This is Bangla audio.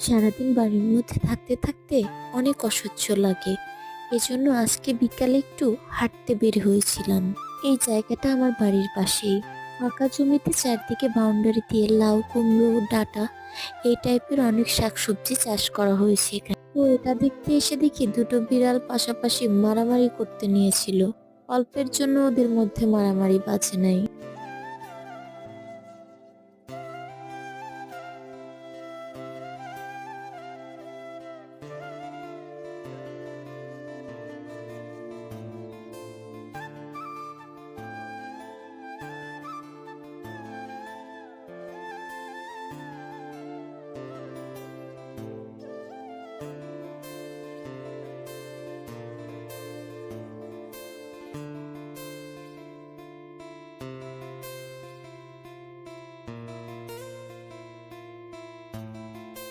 সারাদিন বাড়ির মধ্যে থাকতে থাকতে অনেক অসহ্য লাগে। এজন্য আজকে বিকালে একটু হাঁটতে বের হয়েছিলাম। এই জায়গাটা আমার বাড়ির পাশেই। ফাঁকা জমিতে চারদিকে বাউন্ডারি দিয়ে লাউ, কুমড়ো, ডাঁটা এই টাইপের অনেক শাকসবজি চাষ করা হয়েছে এখানে। তো এটা দেখতে এসে দেখি দুটো বিড়াল পাশাপাশি মারামারি করতে নিয়েছিল। অল্পের জন্য ওদের মধ্যে মারামারি বাজে নাই।